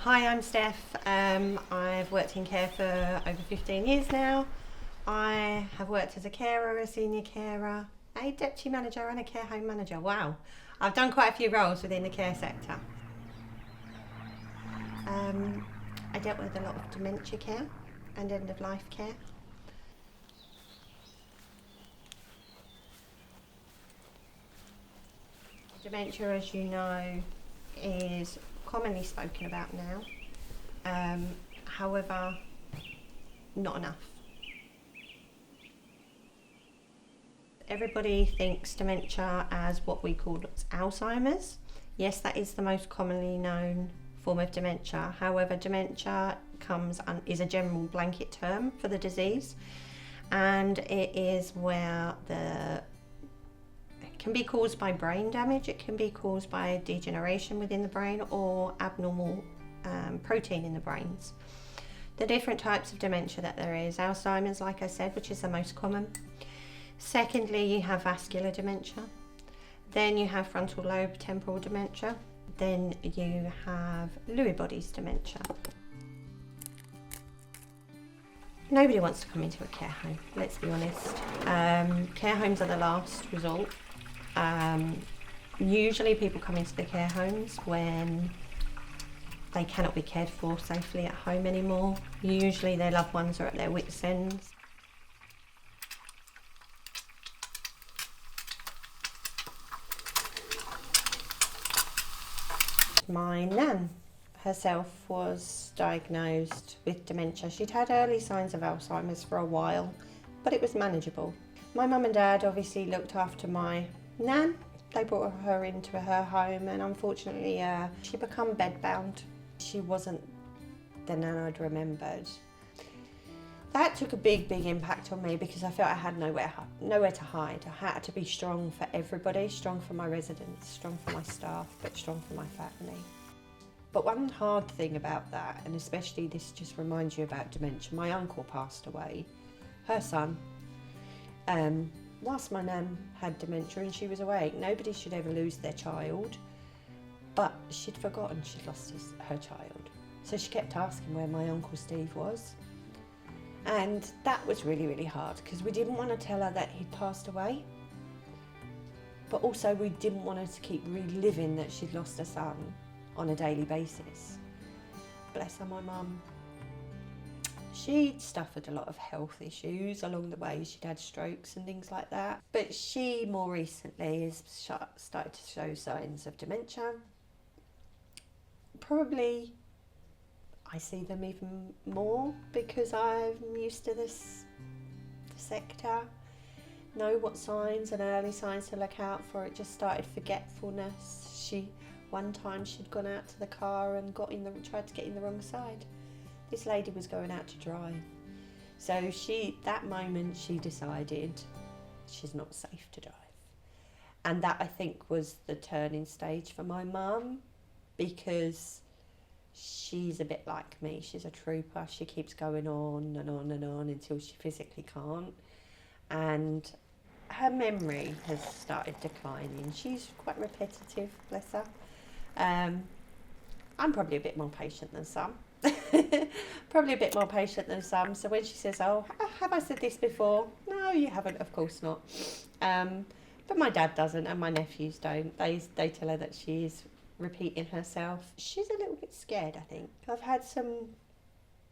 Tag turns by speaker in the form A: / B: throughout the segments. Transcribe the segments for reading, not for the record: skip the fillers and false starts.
A: Hi, I'm Steph. I've worked in care for over 15 years now. I have worked as a carer, a senior carer, a deputy manager and a care home manager. Wow, I've done quite a few roles within the care sector. I dealt with a lot of dementia care and end of life care. Dementia, as you know, is commonly spoken about now. However, not enough. Everybody thinks dementia as what we call Alzheimer's. Yes, that is the most commonly known form of dementia. However, dementia is a general blanket term for the disease, and it is where it can be caused by brain damage, it can be caused by degeneration within the brain or abnormal protein in the brains. The different types of dementia that there is: Alzheimer's, like I said, which is the most common. Secondly, you have vascular dementia. Then you have frontal lobe temporal dementia. Then you have Lewy bodies dementia. Nobody wants to come into a care home, let's be honest. Care homes are the last resort. Usually people come into the care homes when they cannot be cared for safely at home anymore. Usually their loved ones are at their wits' ends. My nan herself was diagnosed with dementia. She'd had early signs of Alzheimer's for a while, but it was manageable. My mum and dad obviously looked after my nan. They brought her into her home, and unfortunately she became bedbound. She wasn't the nan I'd remembered. That took a big impact on me because I felt I had nowhere to hide. I had to be strong for everybody, strong for my residents, strong for my staff, but strong for my family. But one hard thing about that, and especially this just reminds you about dementia, my uncle passed away, her son. Whilst my nan had dementia and she was awake, nobody should ever lose their child, but she'd forgotten she'd lost her child. So she kept asking where my Uncle Steve was. And that was really hard because we didn't want to tell her that he'd passed away, but also we didn't want her to keep reliving that she'd lost her son on a daily basis. Bless her, my mum. She'd suffered a lot of health issues along the way. She'd had strokes and things like that. But she more recently has started to show signs of dementia. Probably I see them even more because I'm used to this sector. Know what signs and early signs to look out for. It just started forgetfulness. One time she'd gone out to the car and tried to get in the wrong side. This lady was going out to drive. So that moment she decided she's not safe to drive. And that, I think, was the turning stage for my mum, because she's a bit like me. She's a trooper. She keeps going on and on and on until she physically can't. And her memory has started declining. She's quite repetitive, bless her. I'm probably a bit more patient than some. So when she says, "Oh, have I said this before?" No, you haven't, of course not. But my dad doesn't and my nephews don't. They tell her that she's repeating herself. She's a little bit scared, I think. I've had some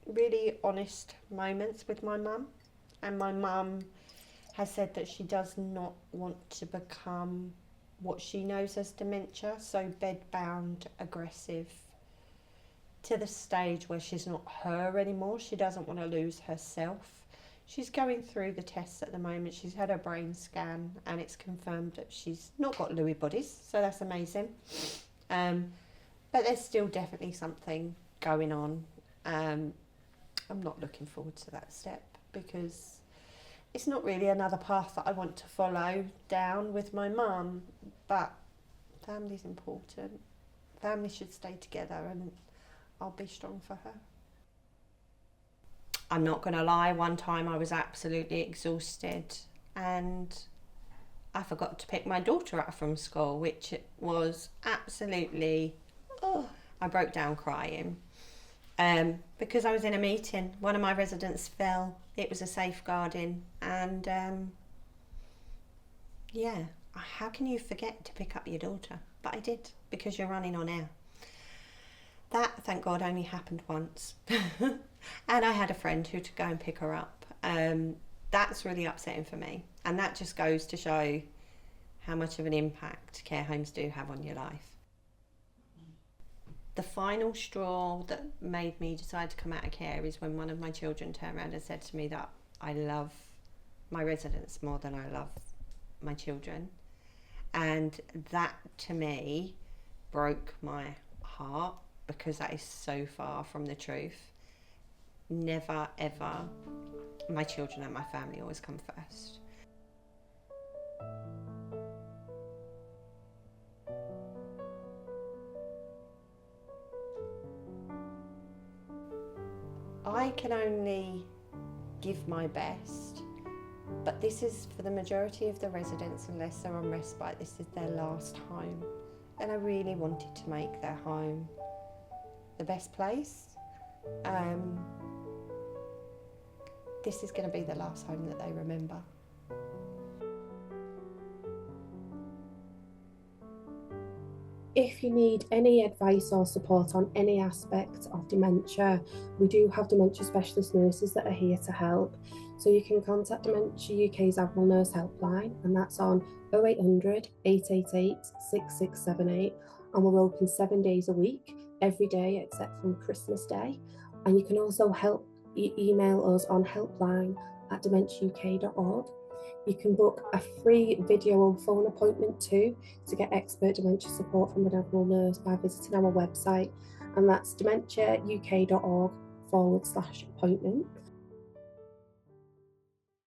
A: really honest moments with my mum, and my mum has said that she does not want to become what she knows as dementia, so bedbound, aggressive, to the stage where she's not her anymore. She doesn't want to lose herself. She's going through the tests at the moment. She's had her brain scan and it's confirmed that she's not got Lewy bodies, so that's amazing. But there's still definitely something going on. I'm not looking forward to that step because it's not really another path that I want to follow down with my mum, but family's important. Family should stay together and I'll be strong for her. I'm not going to lie, one time I was absolutely exhausted and I forgot to pick my daughter up from school, which was absolutely, I broke down crying. because I was in a meeting. One of my residents fell. It was a safeguarding, and yeah, how can you forget to pick up your daughter? But I did, because you're running on air. That, thank God, only happened once. And I had a friend who to go and pick her up. That's really upsetting for me. And that just goes to show how much of an impact care homes do have on your life. The final straw that made me decide to come out of care is when one of my children turned around and said to me that I love my residents more than I love my children. And that, to me, broke my heart, because that is so far from the truth. Never, ever. My children and my family always come first. I can only give my best, but this is, for the majority of the residents, unless they're on respite, this is their last home. And I really wanted to make their home the best place. This is going to be the last home that they remember.
B: If you need any advice or support on any aspect of dementia, we do have dementia specialist nurses that are here to help. So you can contact Dementia UK's Admiral Nurse Helpline, and that's on 0800 888 6678. And we're open 7 days a week, every day except from Christmas Day. And you can also email us on helpline@dementiauk.org. You can book a free video or phone appointment too to get expert dementia support from an Admiral nurse by visiting our website, and that's dementiauk.org/appointment.